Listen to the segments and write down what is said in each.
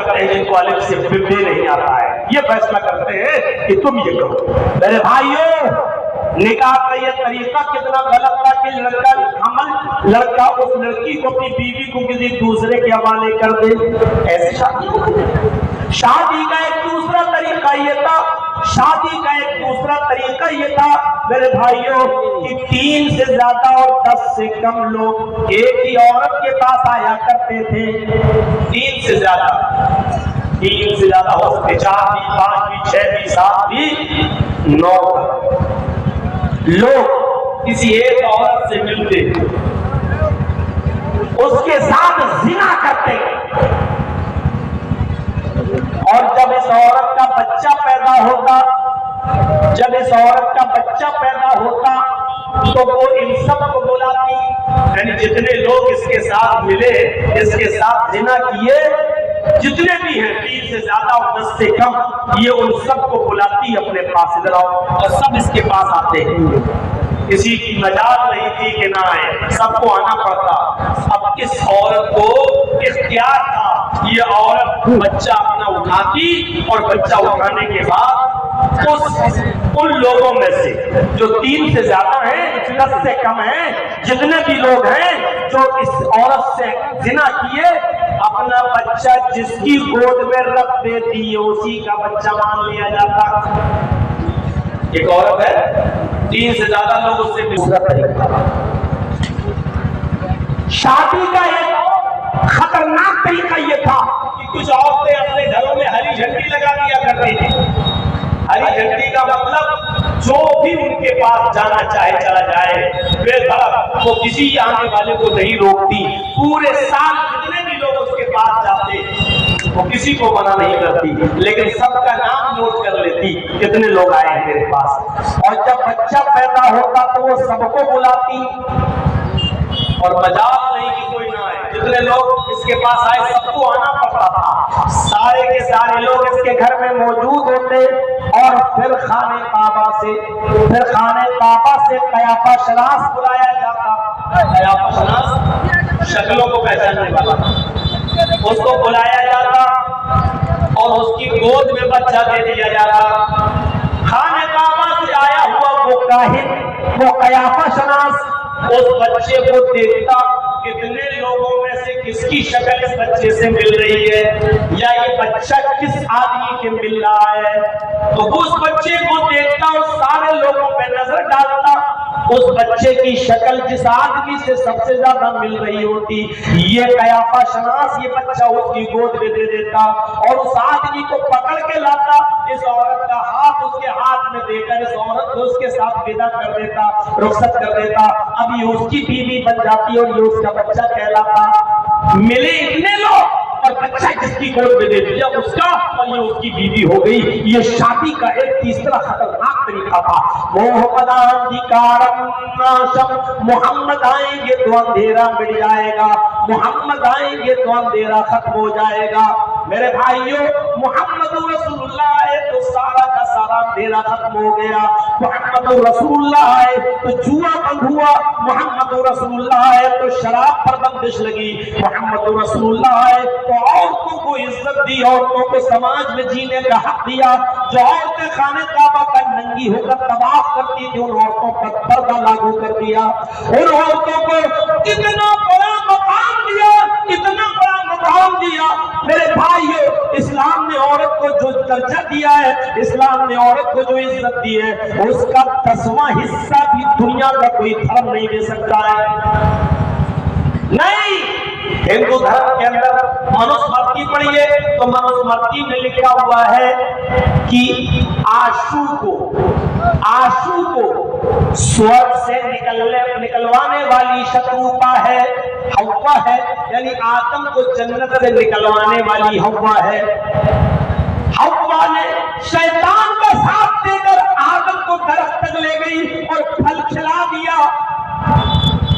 करते हैं जिनको अलिफ से बे नहीं आता है, ये फैसला करते हैं कि तुम ये करो। मेरे भाइयों, निकाह का ये तरीका कितना गलत था कि लड़का उस लड़की को, अपनी बीवी को किसी दूसरे के हवाले कर दे। ऐसी शादी का एक दूसरा तरीका ये था, मेरे भाइयों, कि 3 से ज्यादा और 10 से कम लोग एक ही औरत के पास आया करते थे। 3 से ज्यादा हो सकते, 4 भी, 5 भी, 6 भी, 7 भी, 9 लोग किसी एक औरत से मिलते, उसके साथ जिना करते, और जब इस औरत का बच्चा पैदा होता तो वो इन सब को बुलाती, यानी जितने लोग इसके साथ मिले, इसके साथ जिना किए, जितने भी हैं 3 से ज्यादा और 10 से कम, ये उन सबको बुलाती अपने पास, इधर आओ, और सब इसके पास आते हैं। किसी की मजाल नहीं थी कि ना आए, सबको आना पड़ता। अब इस औरत को इख्तियार था, ये औरत बच्चा अपना उठाती, और बच्चा उठाने के बाद उन लोगों में से जो 3 से ज्यादा हैं, 10 से कम हैं, जितने भी लोग हैं जो इस औरत से जिना किए, अपना बच्चा जिसकी गोद में रख देती है, उसी का बच्चा मान लिया जाता। एक औरत है, 3 से ज्यादा लोग उससे दूसरा तरीका। शादी का एक खतरनाक तरीका यह था कि कुछ औरतें अपने घरों में हरी झंडी लगा दिया करती थी। हरी झंडी का मतलब जो भी उनके पास जाना चाहे चला जाए, बेधड़क, वो किसी आने वाले को नहीं रोकती। पूरे साल जितने भी लोग उसके पास जाते, वो किसी को मना नहीं करती, लेकिन सबका नाम नोट कर लेती, कितने लोग आए हैं मेरे पास। और जब बच्चा पैदा होता तो वो सबको बुलाती, और मजाल नहीं कि कोई ना आए, जितने लोग इसके पास आए सबको आना पड़ता था। सारे के सारे लोग इसके घर में मौजूद होते, और फिर खाने काबा से कयाफा शनास बुलाया जाता। कयाफा शनास शक्लों को पहचानने वाला, उसको बुलाया जाता और उसकी गोद में बच्चा दे दिया जाता। खाने काबा से आया हुआ वो काहिन, वो कयाफा शनास उस बच्चे को देखता, कितने लोगों में से किसकी शक्ल इस बच्चे से मिल रही है, या ये बच्चा किस आदमी के मिल रहा है। तो उस बच्चे को देखता और सारे लोगों पे नजर डालता, उस बच्चे की शक्ल जिस आदमी से सबसे ज्यादा मिल रही होती, ये कयाफा शनास ये बच्चा उसकी गोद में दे देता, और उस आदमी को पकड़ के लाता, इस औरत का हाथ उसके हाथ में देकर इस औरत को उसके साथ विदा कर देता, रुखसत कर देता। अब ये उसकी बीवी बन जाती और ये उसका बच्चा कहलाता। मिले इतने लोग और बच्चा जिसकी गोद में दे दिया उसका, और ये उसकी बीवी हो गई। ये शादी का एक तीसरा खतरनाक तरीका था। मोहम्मद आएंगे तो अंधेरा मिट जाएगा, मोहम्मद आएंगे तो अंधेरा खत्म हो जाएगा। मेरे भाइयों, मोहम्मद रसूलुल्लाह आए तो सारा का सारा अंधेरा खत्म हो गया। मोहम्मद रसूलुल्लाह आए तो जुआ बंद हुआ, मोहम्मद रसूलुल्लाह आए तो शराब पर बंदिश लगी, मोहम्मद रसूलुल्लाह आए तो औरतों को इज्जत दी, औरतों को समाज में जीने का हक दिया। जो औरतें खाने काबा का नंगी होकर तवाफ करती थी, उन औरतों पर पर्दा लागू कर दिया। उन औरतों को इतना बड़ा मकाम दिया, इतना बड़ा मकाम दिया। मेरे भाइयों, इस्लाम ने औरत को जो दर्जा दिया है, इस्लाम ने औरत को जो इज्जत दी है, उसका 10वां हिस्सा भी दुनिया का कोई धर्म नहीं दे सकता है। नहीं, हिंदू धर्म के अंदर मनुस्मृति पढ़िए तो मनुस्मृति में लिखा हुआ है कि आशु को स्वर्ग से निकलवाने वाली शत्रुपा है, हव्वा है, यानी आदम को जन्नत से निकलवाने वाली हव्वा है। हव्वा ने शैतान का साथ देकर आदम को दरख्त तक ले गई और फल खिला दिया।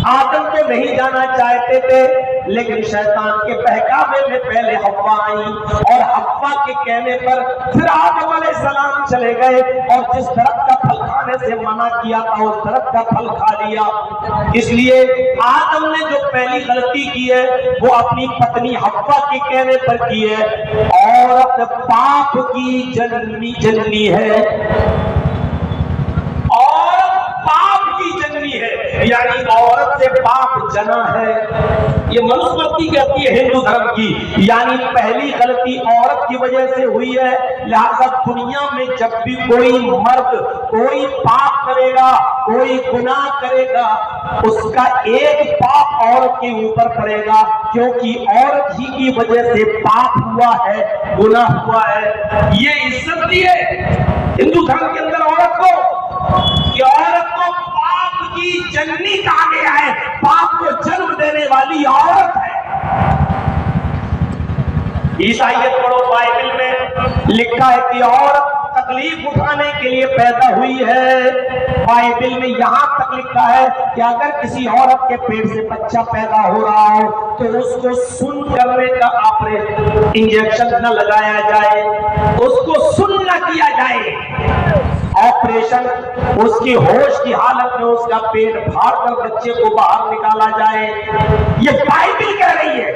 आदम तो नहीं जाना चाहते थे, लेकिन शैतान के बहकावे में पहले हव्वा आई और हव्वा के कहने पर फिर आदम अलैहिस्सलाम चले गए और जिस दरख्त का फल खाने से मना किया था उस दरख्त का फल खा लिया। इसलिए आदम ने जो पहली गलती की है वो अपनी पत्नी हव्वा के कहने पर की है। औरत पाप की जननी है, यानी औरत से पाप जना है। ये मनुस्मृति कहती है हिंदू धर्म की, यानी पहली गलती औरत की वजह से हुई है। लिहाजा दुनिया में जब भी कोई मर्द कोई पाप करेगा, कोई गुनाह करेगा, उसका एक पाप औरत के ऊपर पड़ेगा, क्योंकि औरत ही की वजह से पाप हुआ है, गुनाह हुआ है। ये इज्जत दी है हिंदू धर्म के अंदर औरत को, कि औरत को पाप की जननी कहा गया है, पाप को जन्म देने वाली औरत है। ईसाइयत पढ़ो, बाइबल में लिखा है कि औरत तकलीफ उठाने के लिए पैदा हुई है। बाइबल में यहां तक लिखा है कि अगर किसी औरत के पेट से बच्चा पैदा हो रहा हो तो उसको सुन करने का ऑपरेशन, इंजेक्शन न लगाया जाए, उसको सुन न किया जाए, ऑपरेशन, उसकी होश की हालत में उसका पेट फाड़ कर बच्चे को बाहर निकाला जाए। ये बाइबल कह रही है।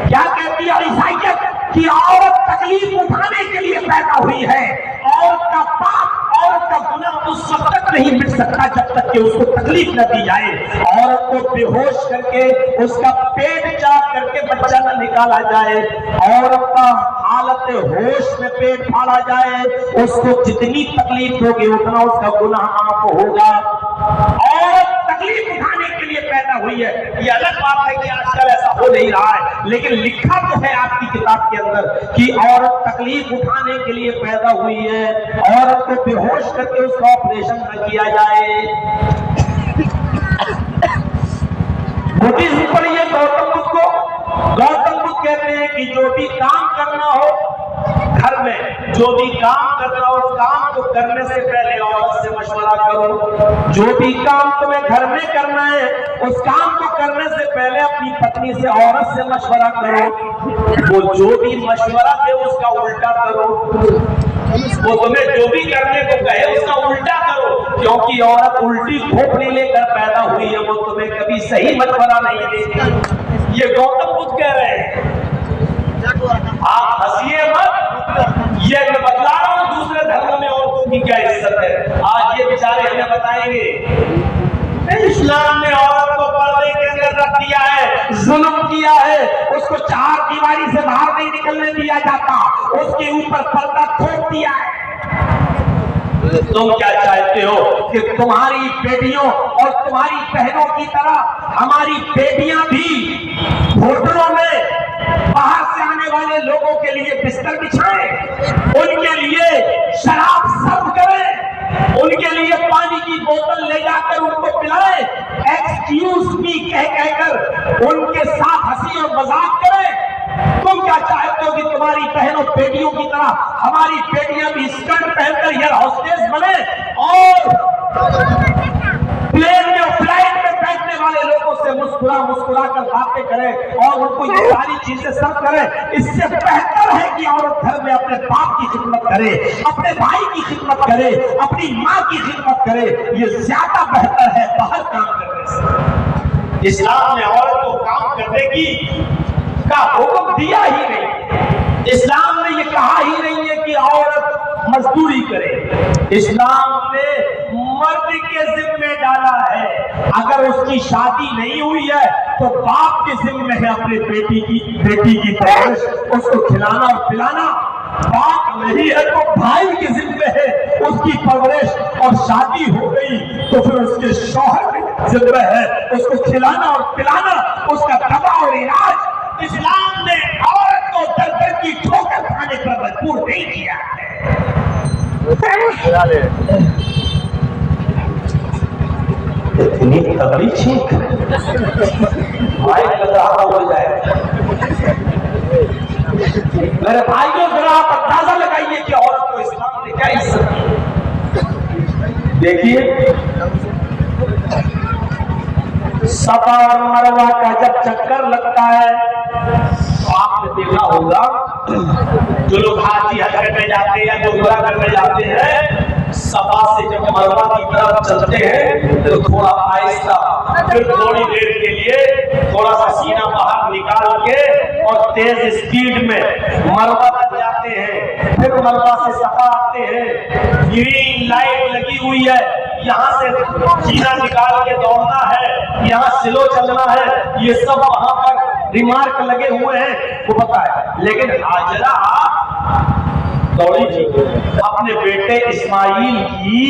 क्या कहती है ईसाइयत? कि औरत तकलीफ उठाने के लिए पैदा हुई है। औरत का पाप, औरत का गुनाह उस वक्त तक नहीं मिट सकता जब तक कि उसको तकलीफ न दी जाए। औरत को बेहोश करके उसका पेट चाक करके बच्चा न निकाला जाए, औरत का हालत होश में पेट फाड़ा जाए, उसको जितनी तकलीफ होगी उतना उसका गुनाह माफ होगा। औरत तकलीफ उठाने के लिए पैदा हुई है। ये अलग बात है कि आजकल ऐसा हो नहीं रहा है, लेकिन लिखा तो है आपकी किताब के अंदर कि औरत तकलीफ उठाने के लिए पैदा हुई है। औरत को बेहोश करके उसका ऑपरेशन न किया जाए। बुद्धिज्म पढ़िए गौतम बुद्ध को। गौतम बुद्ध कहते हैं कि जो भी काम करना हो घर में, जो भी काम करना हो उस काम को करने से पहले औरत से मशवरा करो। जो भी काम तुम्हें घर में करना है उस काम को करने से पहले अपनी पत्नी से, औरत से मशवरा करो। वो जो भी मशवरा दे उसका उल्टा करो। वो तुम्हें जो भी करने को कहे उसका उल्टा करो, क्योंकि औरत उल्टी खोपड़ी लेकर पैदा हुई है, वो तुम्हें कभी सही मशवरा नहीं देगी। ये गौतम बुद्ध कह रहे हैं। आप हंसिए मत, ये मैं बतला रहा हूं दूसरे धर्म में औरतों की क्या इज्जत है। आज ये बेचारे हमें बताएंगे इस्लाम ने औरत को पर्दे के अंदर रख दिया है, जुल्म किया है, उसको चार दीवारी से बाहर नहीं निकलने दिया जाता, उसके ऊपर पर्दा थोप दिया है। तुम क्या चाहते हो कि तुम्हारी बेटियों और तुम्हारी बहनों की तरह हमारी बेटियां भी होटलों में बाहर से आने वाले लोगों के लिए बिस्तर बिछाएं, उनके लिए शराब सर्व करें, उनके लिए पानी की बोतल ले जाकर उनको पिलाएं, एक्सक्यूज मी कहकर उनके साथ हंसी और मजाक करें। तुम क्या चाहते हो कि तुम्हारी बहनों बेटियों की तरह हमारी बेटियां भी स्कर्ट पहनकर एयर होस्टेस बने और प्लेन में, फ्लाइट में बैठने वाले लोगों से मुस्कुरा कर बातें करें और उनको ये सारी चीजें सर्व करें? इससे बेहतर है कि औरत घर में अपने बाप की खिदमत करे, अपने भाई की खिदमत करे, अपनी माँ की खिदमत करे। ये ज्यादा बेहतर है बाहर काम करने से। इस्लाम ने औरत को काम करने की का हुक्म दिया ही नहीं। इस्लाम ने ये कहा ही नहीं है कि औरत मजदूरी करे। इस्लाम ने मर्द के जिम्मे डाला है, अगर उसकी शादी नहीं हुई है तो बाप के जिम्मे है अपने बेटी की परवरिश, उसको खिलाना और पिलाना। बाप नहीं है तो भाई के जिम्मे है उसकी परवरिश, और शादी हो गई तो फिर उसके शौहर के जिम्मे है उसको खिलाना और पिलाना, उसका दवा और इलाज। इस्लाम ने औरत को दर की ठोकर खाने पर मजबूर नहीं किया है। इतनी तगड़ी छींक माइक लगा हो जाए। मेरे भाइयों जरा आप अंदाजा लगाइए कि औरत को इस्लाम ने क्या इज्जत दी। देखिए सफा और मरवा का जब चक्कर लगता है तो आपने देखा होगा जो लोग हाजी हज करने जाते हैं या जो उमरा करने जाते हैं, सफा से जब मरवा की तरफ चलते हैं तो थोड़ा आहिस्ता, फिर थोड़ी देर के लिए थोड़ा सा सीना बाहर निकाल के और तेज स्पीड में मरवा तक जाते हैं, फिर मरवा से सफा आते हैं। ग्रीन लाइट लगी हुई है, यहाँ से सीना निकाल के दौड़ना है, यहाँ स्लो चलना है, ये सब वहां पर रिमार्क लगे हुए हैं, वो पता है। लेकिन हाजरा दौड़ी थी अपने बेटे इस्माइल की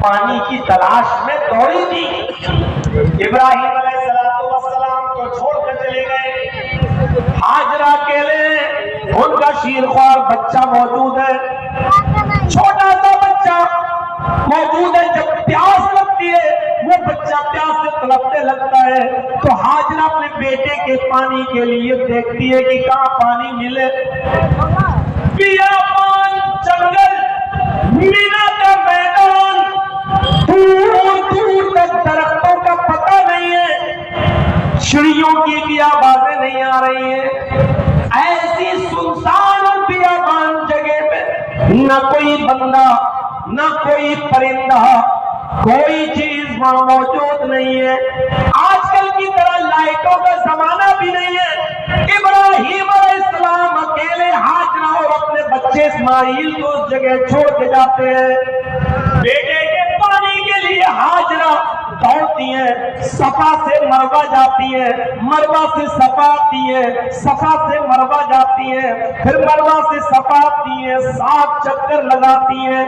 पानी की तलाश में दौड़ी थी। इब्राहिम अलैहिस्सलाम को छोड़कर चले गए, हाजरा अकेले, उनका शीरख्वार बच्चा मौजूद है, छोटा सा बच्चा मौजूद है। जब प्यास लगती है, वो बच्चा प्यास से तड़पने लगता है, तो हाजरा अपने बेटे के पानी के लिए देखती है कि कहाँ पानी मिले। बियाबान, जंगल, मीना का मैदान, दूर दूर तक दरख्तों का पता नहीं है, चिड़ियों की भी आवाजें नहीं आ रही है। ऐसी सुनसान और बियाबान जगह में न कोई बंदा, न कोई परिंदा, कोई चीज वहां मौजूद नहीं है। आजकल की तरह लाइटों का जमाना भी नहीं है। इब्राहिम अलैहिस्सलाम अकेले हाजरा और अपने बच्चे इस्माइल को उस जगह छोड़ के जाते हैं। बेटे के पानी के लिए हाजरा दौड़ती है, सफा से मरवा जाती है, मरवा से सफा आती है, सफा से मरवा जाती है, फिर मरवा से सफा आती है, 7 चक्कर लगाती है।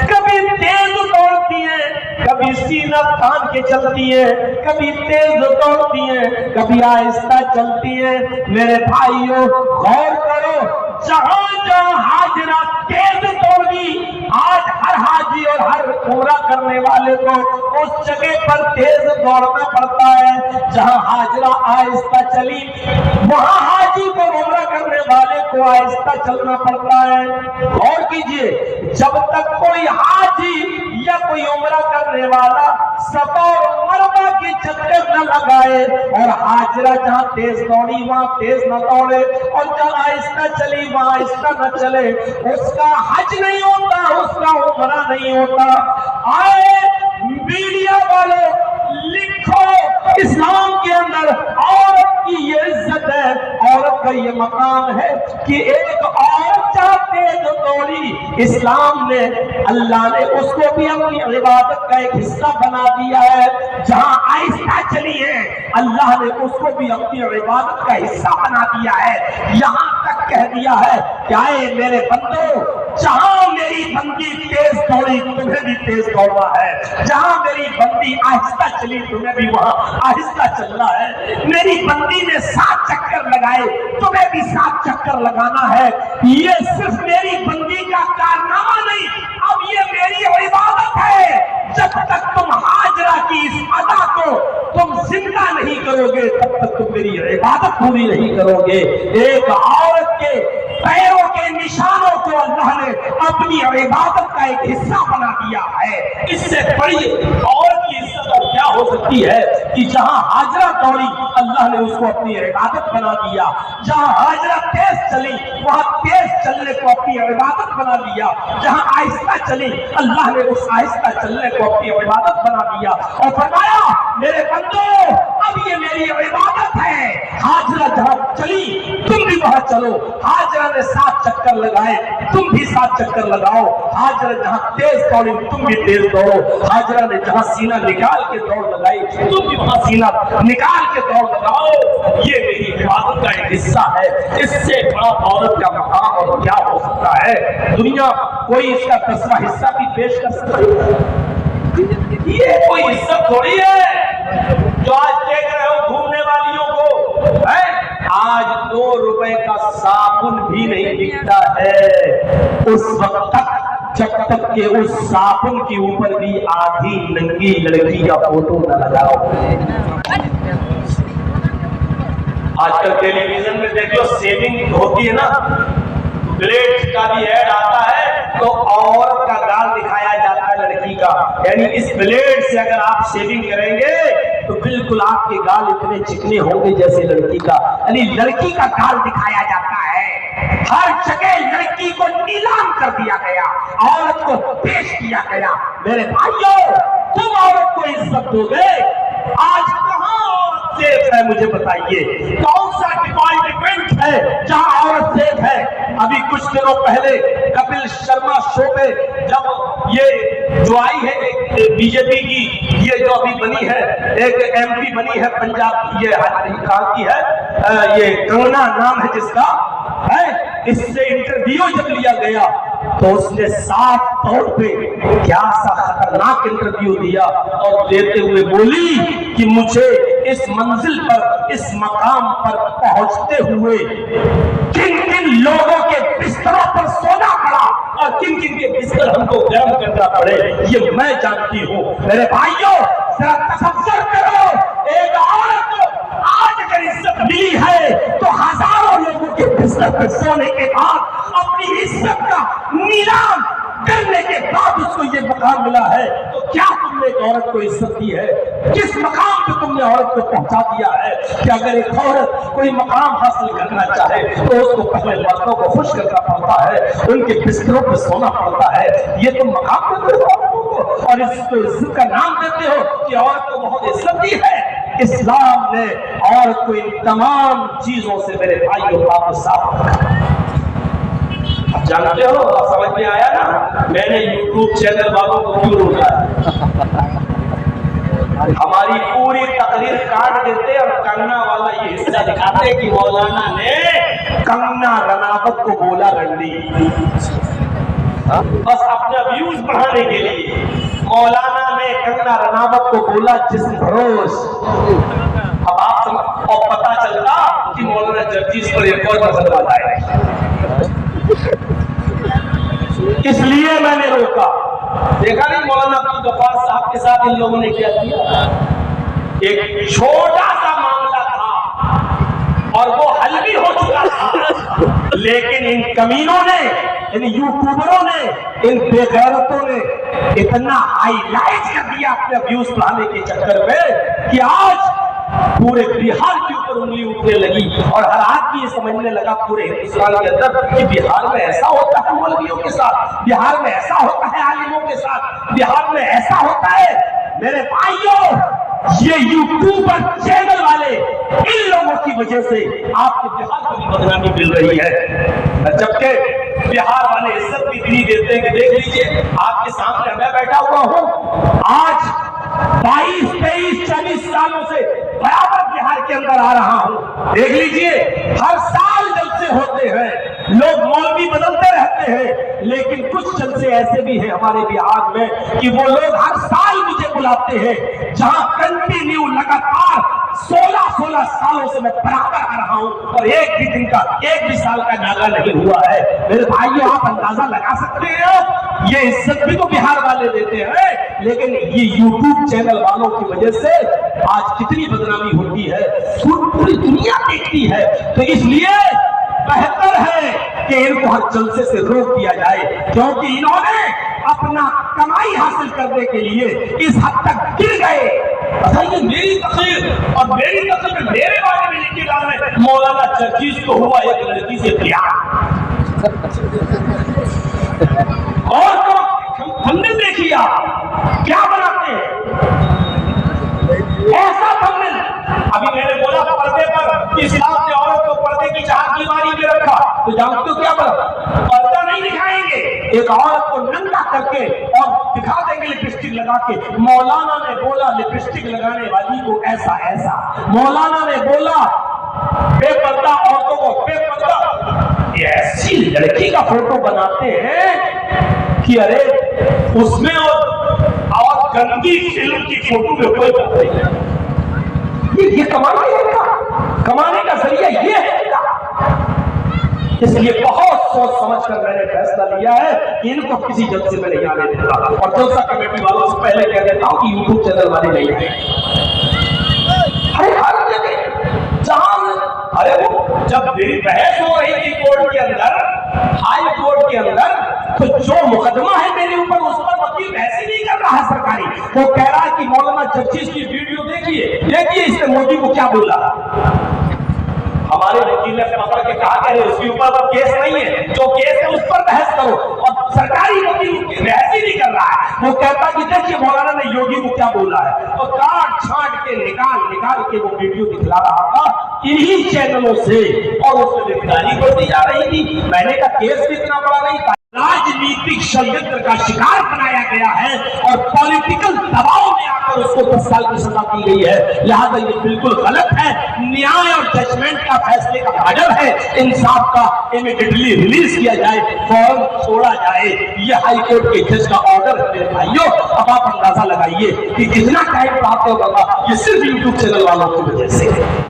कभी तेज दौड़ती है, कभी सीना तान के चलती है, कभी तेज दौड़ती है, कभी आहिस्ता चलती है। मेरे भाइयों गौर करो, जहां जहां हाजरा तेज दौड़ी, आज हर हाजी और हर उमरा करने वाले को उस जगह पर तेज दौड़ना पड़ता है। जहां हाजरा आहिस्ता चली, वहां हाजी को उमरा करने वाले को आहिस्ता चलना पड़ता है। गौर कीजिए, जब तक कोई हाजी या कोई उमरा करने वाला सफा और मरवा के चक्कर न लगाए और हाजरा जहां तेज दौड़ी वहां तेज न दौड़े और जहां आहिस्ता चली वहां आहिस्ता न चले, उसका हज नहीं होता, उसका उमरा नहीं होता। आए मीडिया वालों, लिखो, इस्लाम के अंदर औरत की ये इज्जत है, औरत का ये मकाम है कि एक औरत जहां तेज दौड़ी, इस्लाम ने, अल्लाह ने उसको भी अपनी इबादत का एक हिस्सा बना दिया है। जहां आहिस्ता चली है, अल्लाह ने उसको भी अपनी इबादत का हिस्सा बना दिया है। यहां तक कह दिया है क्या है मेरे बंदो, जहां मेरी बंदी तेज दौड़ी तुम्हें भी तेज दौड़ना है, जहां मेरी बंदी आहिस्ता चली तुम्हें भी वहां आहिस्ता चलना है। मेरी बंदी ने 7 चक्कर लगाए, तुम्हें भी 7 चक्कर लगाना है। ये सिर्फ मेरी बंदी का कारनामा नहीं, अब ये मेरी इबादत है। जब तक तुम हाजरा की इस अदा को तुम जिंदा नहीं करोगे, तब तक तुम मेरी इबादत पूरी नहीं करोगे। एक औरत के पैरों के निशानों को अल्लाह ने अपनी इबादत का एक हिस्सा बना दिया है। इससे बड़ी औरत की इज्जत और क्या हो सकती है कि जहां हाजरा दौड़ी, अल्लाह ने उसको अपनी इबादत बना दिया। जहां हाजरा तेज चली, वहां तेज चलने को अपनी इबादत बना दिया। जहां आहिस्ता चली, अल्लाह ने उस आहिस्ता चलने को अपनी इबादत बना दिया और फरमाया मेरे बंदो, अब ये मेरी इबादत है। हाजरा जहां चली तुम भी वहां चलो। हाजरा ने 7 चक्कर लगाए, तुम भी 7 चक्कर लगाओ। हाजरा जहां तेज दौड़ी, तुम भी तेज दौड़ो। हाजरा ने जहां सीना निकाल के दौड़ लगाई, तुम भी वहां सीना निकाल के दौड़ लगाओ। ये मेरी इबादत का एक हिस्सा है। इससे बड़ा औरत का मकाम और क्या हो सकता है? दुनिया कोई इसका 10वां हिस्सा भी पेश कर सकती है? ये कोई इज्जत थोड़ी है जो आज देख रहे हो घूमने वालियों को है। आज 2 रुपए का साबुन भी नहीं बिकता है उस वक्त तक जब तक के उस साबुन के ऊपर भी आधी नंगी लड़की का फोटो न लगाओ। आजकल टेलीविजन में देखो सेविंग होती है ना, ब्लेड का भी ऐड आता है तो औरत का गाल दिखाया जाता है लड़की का, यानी इस ब्लेड से अगर आप शेविंग करेंगे तो बिल्कुल आपके गाल इतने चिकने होंगे जैसे लड़की का, यानी लड़की का गाल दिखाया जाता है। हर जगह लड़की को नीलाम कर दिया गया, औरत को पेश किया गया। मेरे भाइयों, तुम औरत को इज्जत दोगे? आज कहां औरत सेफ है, मुझे बताइए। कौन सा डिपार्टमेंट है जहां औरत सेफ है? अभी कुछ दिनों पहले कपिल शर्मा शो पे जब ये जो आई है एक बीजेपी की, ये जो अभी बनी है, एक एमपी बनी है पंजाब, ये कहाँ की है, ये कंगना नाम है जिसका है, इससे इंटरव्यू जब लिया गया तो उसने साफ तौर पे क्या सा खतरनाक इंटरव्यू दिया और देते हुए बोली कि मुझे इस मंजिल पर, इस मकाम पर पहुंचते हुए किन किन लोगों के बिस्तरों पर सोना पड़ा और किन किन के बिस्तर हमको गर्म करना पड़े, ये मैं जानती हूँ। मेरे भाइयों, जरा तसव्वुर करो, एक औरत को आज अगर इज्जत मिली है तो हजारों लोगों के बिस्तर पर सोने के बाद, अपनी इज्जत का नीलाम करने के बाद उसको ये मकाम मिला है, तो क्या तुमने एक औरत को इज्जत दी है? किस मकाम पे तुमने औरत को पहुंचा दिया है कि अगर एक औरत कोई मकाम हासिल करना चाहे तो उसको पहले मर्दों को खुश करना पड़ता है, उनके बिस्तरों पर सोना पड़ता है। ये तुम मकाम देते हो औरतों को और इसको इज्जत का नाम देते हो कि औरत को बहुत इज्जत दी है। इस्लाम ने औरत को इन तमाम चीजों से मेरे भाइयों को साफ रखा। जानते हो, आप समझ में आया ना मैंने यूट्यूब चैनल वालों को क्यों रोका है? हमारी पूरी तकरीर काट देते और कंगना वाला ये हिस्सा दिखाते कि मौलाना ने कंगना रनावत को बोला रंडी, बस अपना व्यूज बढ़ाने के लिए। मौलाना ने कंगना रनावत को बोला जिस्म फरोश। अब आप और पता चलता कि मौलाना जर्जीस पर एक और मसला है, इसलिए मैंने रोका। देखा नहीं मौलाना अब्दुल गफ्फार साहब के साथ इन लोगों ने क्या किया? एक छोटा सा मामला था और वो हल भी हो चुका था, लेकिन इन कमीनों ने, इन यूट्यूबरों ने, इन बेगैरतों ने इतना हाईलाइट कर दिया अपने व्यूज बढ़ाने के चक्कर में कि आज पूरे बिहार के ऊपर उंगली उठने लगी और हर आदमी ये समझने लगा पूरे हिंदुस्तान के अंदर कि बिहार में ऐसा होता है मौलवियों के साथ, बिहार में ऐसा होता है आलिमों के साथ, बिहार में ऐसा होता है। मेरे भाइयों, ये यूट्यूबर चैनल वाले, इन लोगों की वजह से आपके बिहार को भी बदनामी मिल रही है, जबकि बिहार वाले इज्जत भी इतनी देते हैं कि देख लीजिए आपके सामने मैं बैठा हुआ हूँ, आज 22, 23, 24 सालों से बराबर बिहार के अंदर आ रहा हूं। देख लीजिए हर साल जलसे होते हैं, लोग मौलवी बदलते रहते हैं, लेकिन कुछ जलसे ऐसे भी हैं हमारे बिहार में कि वो लोग हर साल मुझे बुलाते हैं, जहां कंटिन्यू लगातार 16 सालों से मैं बराबर आ रहा हूं और एक भी दिन का, एक भी साल का नागा नहीं हुआ है। मेरे भाइयों, आप अंदाजा लगा सकते हैं, ये इज्जत भी तो बिहार वाले देते हैं, लेकिन ये यूट्यूब चैनल वालों की वजह से आज कितनी बदनामी होती है, पूरी दुनिया देखती है। तो इसलिए बेहतर है कि इनको हर जलसे से रोक दिया जाए, क्योंकि इन्होंने अपना कमाई हासिल करने के लिए इस हद तक गिर गए। बताइए, मेरी तकरीर और मेरी तकरीर में मेरे बारे में लिखी डाल रहे, मौलाना जर्जीस को हुआ एक लड़की से प्यार, और तो हमने देखी आप क्या बनाते हैं ऐसा थंबनेल। अभी मैंने बोला पर्दे पर कि इस्लाम ने औरत को पर्दे की चार दीवारी में रखा, तो जानते हो क्या बना? पर्दा नहीं दिखाएंगे, एक औरत को नंगा करके और दिखा देंगे लिपस्टिक लगा के। मौलाना ने बोला लिपस्टिक लगाने वाली को ऐसा ऐसा, मौलाना ने बोला बेपर्दा औरतों को बेपर्दा। ऐसी लड़की का फोटो बनाते हैं कि अरे उसमें और गंदी फिल्म की फोटो में कोई बात नहीं। ये कमाने का जरिया ये है। इसलिए बहुत सोच समझ कर मैंने फैसला लिया है कि इनको किसी जल्द से मैं नहीं आने देता, और जलसा कमेटी वालों से पहले कह देता हूं कि यूट्यूब चैनल वाले नहीं आए। अरे हर जगह जहां, अरे वो जब मेरी बहस हो रही थी कोर्ट के अंदर, हाई कोर्ट के अंदर, तो जो मुकदमा है मेरे ऊपर उस पर वकील बहस नहीं कर रहा है सरकारी, वो कह रहा है कि मौलाना जर्जिस की वीडियो देखिए इसने मोदी को क्या बोला। हमारे वकील ने पकड़ के कहा कि उसके ऊपर अब केस नहीं है, जो केस है उस पर बहस करो। और सरकारी वकील बहस ही नहीं कर रहा है, वो कहता कि देखिए मौलाना ने योगी को क्या बोला है, और काट छाट के निकाल के वो वीडियो दिखला रहा था इन्हीं चैनलों से, और उसमें गिरफ्तारी कर दी जा रही थी। मैंने कहा केस भी इतना बड़ा नहीं था, राजनीतिक षड्यंत्र का शिकार बनाया गया है और पॉलिटिकल दबाव में आकर उसको 10 साल की सजा दी गई है। लिहाजा ये बिल्कुल गलत है। न्याय और जजमेंट का फैसले का आर्डर है, इंसाफ का इमीडिएटली रिलीज किया जाए, फौरन छोड़ा जाए। ये हाई कोर्ट के जज का ऑर्डर है मेरे भाइयों। अब आप अंदाजा लगाइए कि कितना टाइम प्राप्त होगा, ये सिर्फ यूट्यूब चैनल वालों की वजह से है।